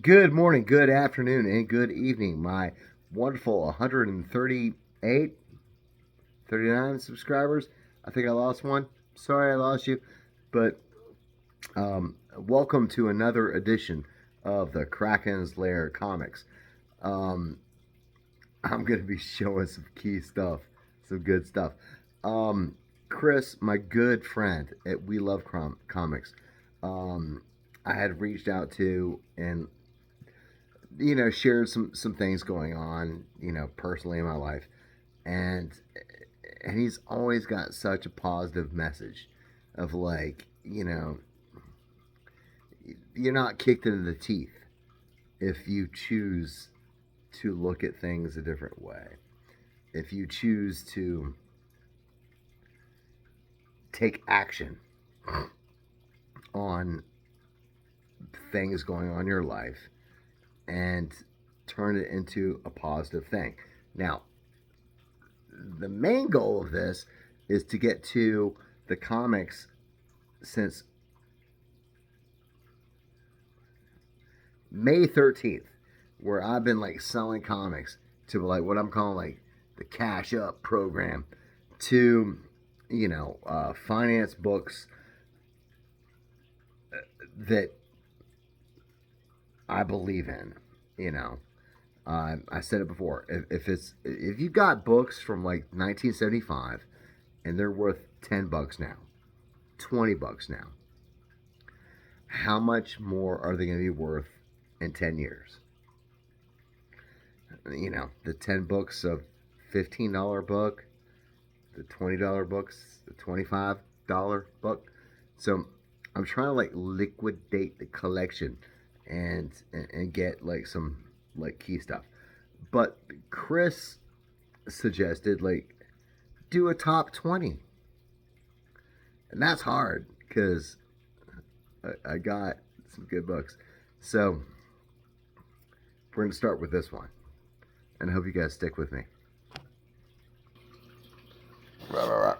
Good morning, good afternoon, and good evening, my wonderful 138, 39 subscribers. I think I lost one. Sorry I lost you. But welcome to another edition of the Kraken's Lair comics. Um, I'm going to be showing some key stuff, some good stuff. Um, Chris, my good friend at We Love Comics, um, I had reached out to and shared some things going on, personally in my life, and he's always got such a positive message of like, you're not kicked into the teeth if you choose to look at things a different way. If you choose to take action on things going on in your life and turn it into a positive thing. Now, the main goal of this is to get to the comics since May 13th, where I've been like selling comics to like what I'm calling like the cash up program to, finance books that I believe in, you know. I said it before. If you got books from like 1975 and they're worth $10 now, $20 now, how much more are they going to be worth in 10 years? The 10 books of $15 book, the $20 books, the $25 book. So I'm trying to like liquidate the collection and get like some like key stuff. But Chris suggested like do a top 20. And that's hard because I got some good books. So we're going to start with this one. And I hope you guys stick with me. Rah, rah, rah.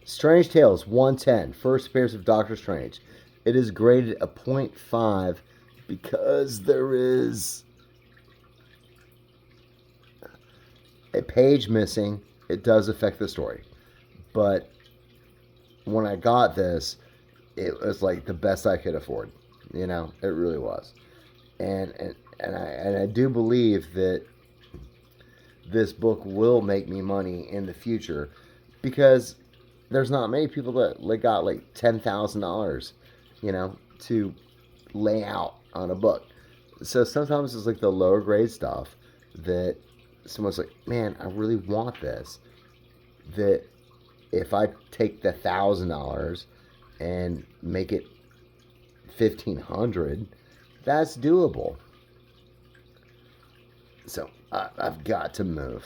Strange Tales 110, First Appearance of Doctor Strange. It is graded a 0.5 because there is a page missing. It does affect the story. But when I got this, it was like the best I could afford. It really was. And I do believe that this book will make me money in the future because there's not many people that like got like $10,000, to lay out on a book. So sometimes it's like the lower grade stuff that someone's like, man, I really want this. That if I take the $1,000 and make it 1,500, that's doable. So I've got to move.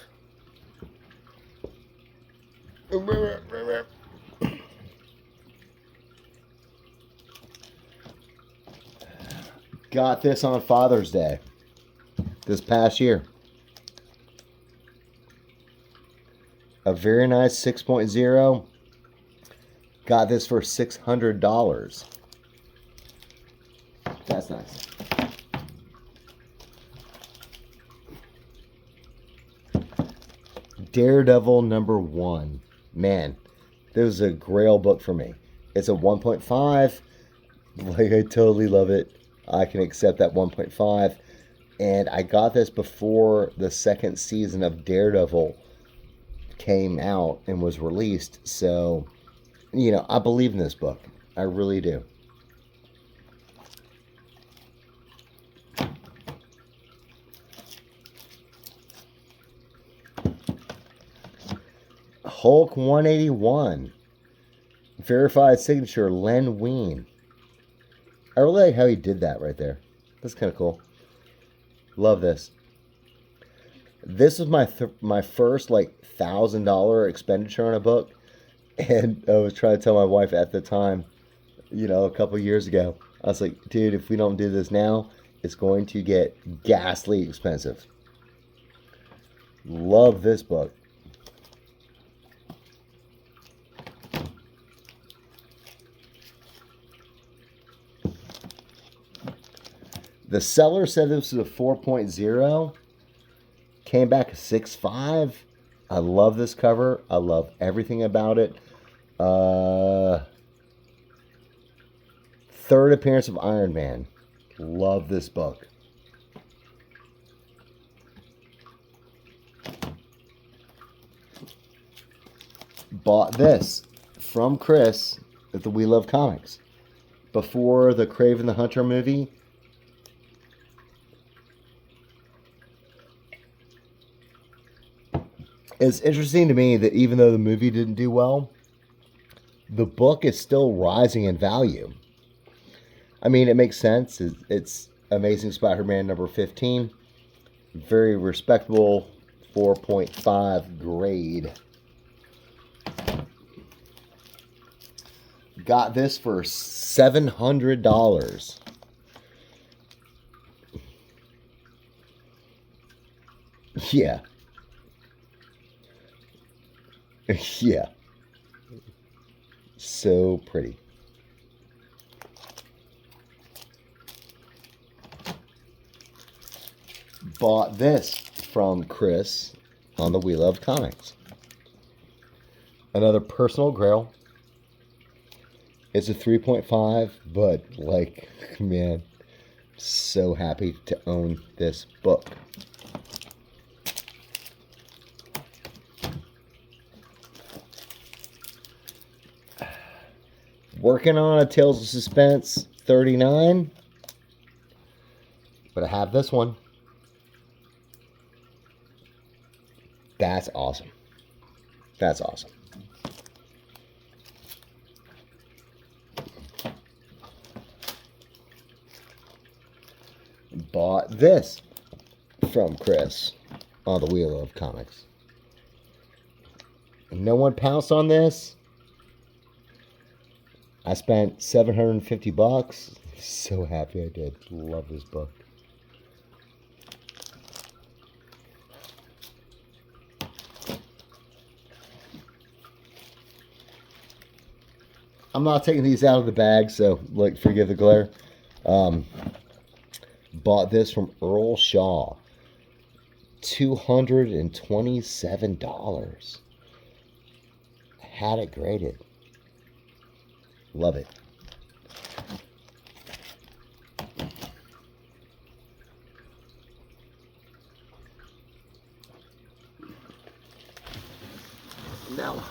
Got this on Father's Day this past year. A very nice 6.0. Got this for $600. That's nice. Daredevil #1. Man, this was a grail book for me. It's a 1.5. Like, I totally love it. I can accept that 1.5. And I got this before the second season of Daredevil came out and was released. So, I believe in this book. I really do. Hulk 181. Verified signature, Len Wein. I really like how he did that right there. That's kind of cool. Love this. This was my first like $1,000 expenditure on a book, and I was trying to tell my wife at the time, a couple years ago. I was like, dude, if we don't do this now, it's going to get ghastly expensive. Love this book. The seller said this was a 4.0. Came back a 6.5. I love this cover. I love everything about it. Third appearance of Iron Man. Love this book. Bought this from Chris at the We Love Comics. Before the Kraven the Hunter movie. It's interesting to me that even though the movie didn't do well, the book is still rising in value. I mean, it makes sense. It's Amazing Spider-Man number 15. Very respectable 4.5 grade. Got this for $700. Yeah. Yeah. So pretty. Bought this from Chris on the We Love Comics. Another personal grail. It's a 3.5, but like, man, so happy to own this book. Working on a Tales of Suspense 39. But I have this one. That's awesome. That's awesome. Bought this from Chris on the Wheel of Comics. No one pounced on this. I spent $750. So happy I did. Love this book. I'm not taking these out of the bag, so like, forgive the glare. Bought this from Earl Shaw. $227. Had it graded. Love it. Now,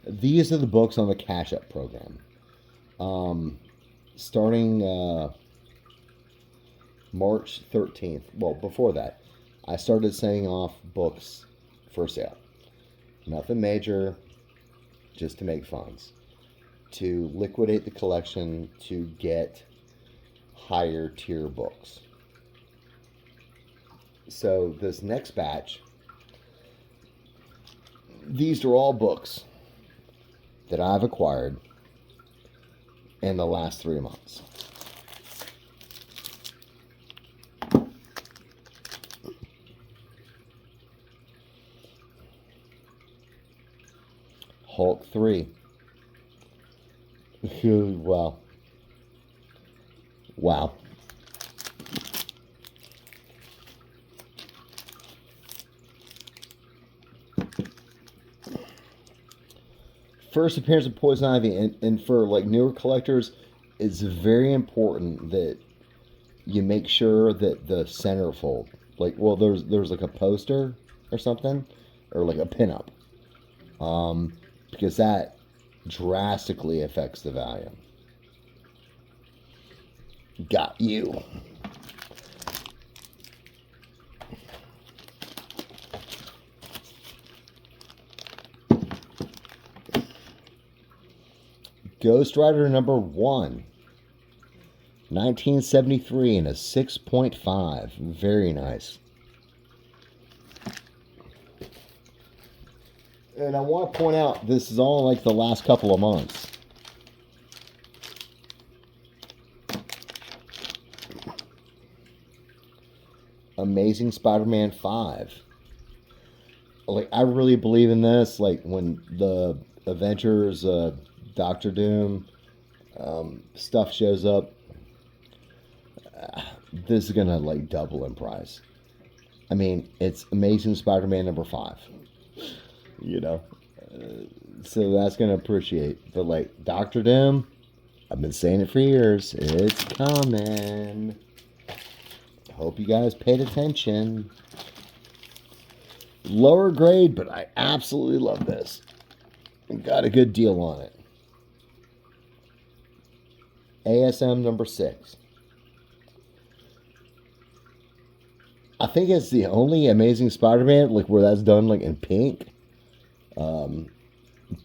these are the books on the Cash App program. Starting March 13th. Well, before that, I started sending off books for sale. Nothing major, just to make funds. To liquidate the collection to get higher tier books. So this next batch, these are all books that I've acquired in the last 3 months. Hulk 3. Wow. Wow. First appearance of Poison Ivy, and for like newer collectors, it's very important that you make sure that the centerfold, like, well, there's like a poster or something, or like a pinup, because that drastically affects the value. Got you. Ghost Rider number 1. 1973 and a 6.5. Very nice. And I want to point out, this is all like the last couple of months. Amazing Spider-Man 5. Like, I really believe in this. Like, when the Avengers, Doctor Doom stuff shows up, this is gonna like double in price. I mean, it's Amazing Spider-Man number 5. You know, so that's gonna appreciate. But like Doctor Doom, I've been saying it for years. It's coming. Hope you guys paid attention. Lower grade, but I absolutely love this. Got a good deal on it. ASM number 6. I think it's the only Amazing Spider-Man like where that's done like in pink.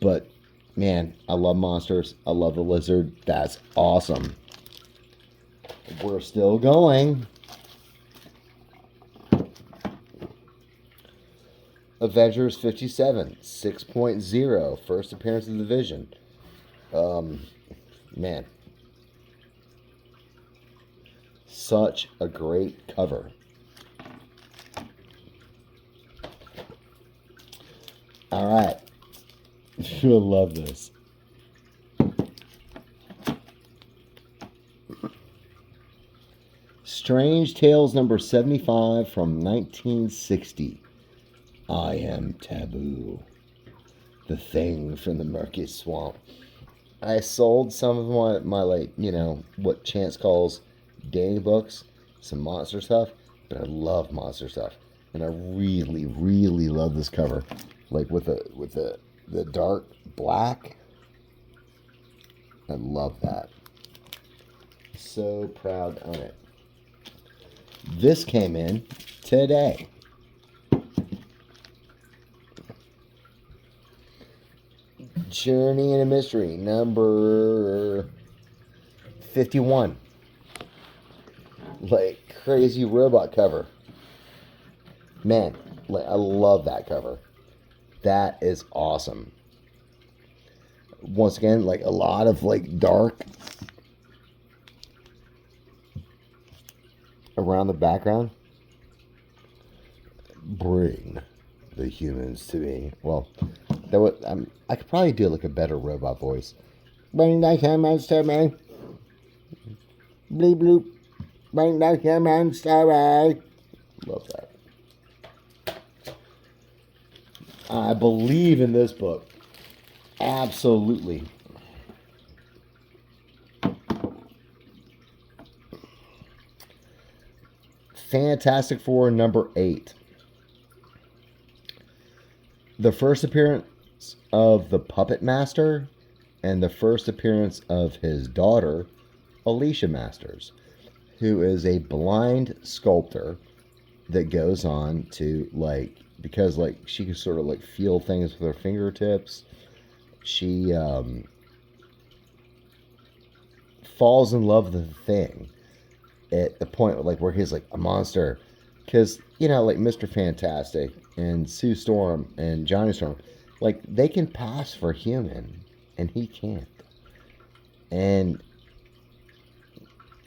But man, I love monsters. I love the lizard. That's awesome. We're still going. Avengers 57, 6.0, first appearance of the Vision. Man. Such a great cover. Alright. You'll love this. Strange Tales number 75 from 1960. I am Taboo. The Thing from the Murky Swamp. I sold some of my like, you know, what Chance calls Danny books, some monster stuff, but I love monster stuff. And I really, really love this cover. Like with the dark black. I love that. So proud to own it. This came in today. Journey in a Mystery, number 51. Like, crazy robot cover. Man, like, I love that cover. That is awesome. Once again, like, a lot of, like, dark around the background. Bring the humans to me. Well, that would, I could probably do like a better robot voice. Bring the humans to me. Bleep bloop. Bring the humans to me. Love that. I believe in this book. Absolutely. Fantastic Four number 8. The first appearance of the Puppet Master and the first appearance of his daughter, Alicia Masters, who is a blind sculptor that goes on to, like, because, like, she can sort of, like, feel things with her fingertips. She falls in love with the Thing at the point, like, where he's, like, a monster. Because, you know, like, Mr. Fantastic and Sue Storm and Johnny Storm, like, they can pass for human, and he can't. And,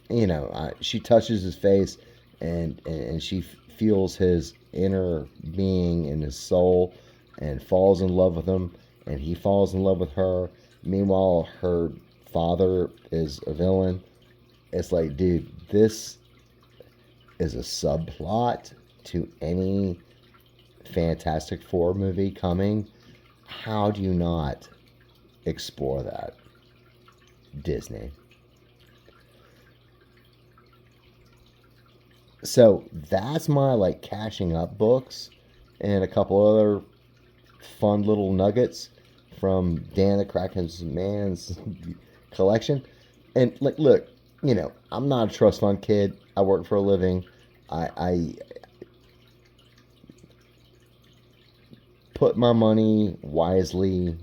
you know, she touches his face, and she feels his inner being and his soul, and falls in love with him, and he falls in love with her. Meanwhile, her father is a villain. It's like, dude, this is a subplot to any Fantastic Four movie coming. How do you not explore that? Disney. So that's my, like, cashing up books and a couple other fun little nuggets from Dan the Kraken's Man's collection. And, like, look, you know, I'm not a trust fund kid. I work for a living. I put my money wisely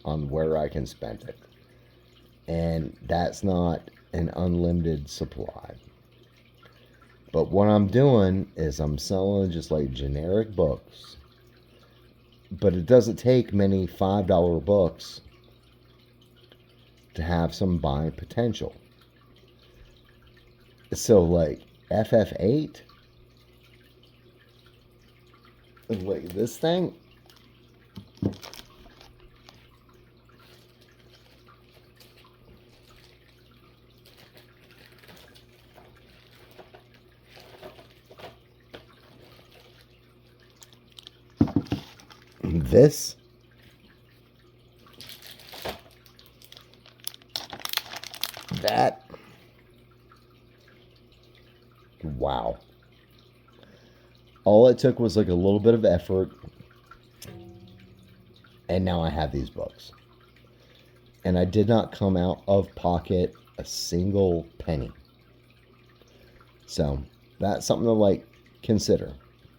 on where I can spend it. And that's not an unlimited supply. But what I'm doing is I'm selling just like generic books. But it doesn't take many $5 books to have some buying potential. So, like, FF8, Wait, this thing? This? That? Wow. All it took was like a little bit of effort, and now I have these books. And I did not come out of pocket a single penny. So that's something to like consider,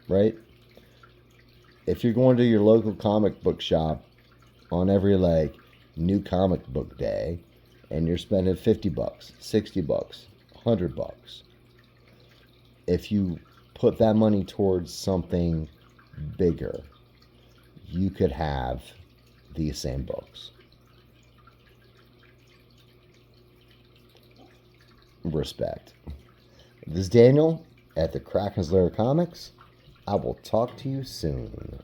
right? If you're going to your local comic book shop on every like new comic book day and you're spending 50 bucks, 60 bucks, 100 bucks, if you put that money towards something bigger, you could have these same books. Respect. This is Daniel at the Kraken's Lair Comics. I will talk to you soon.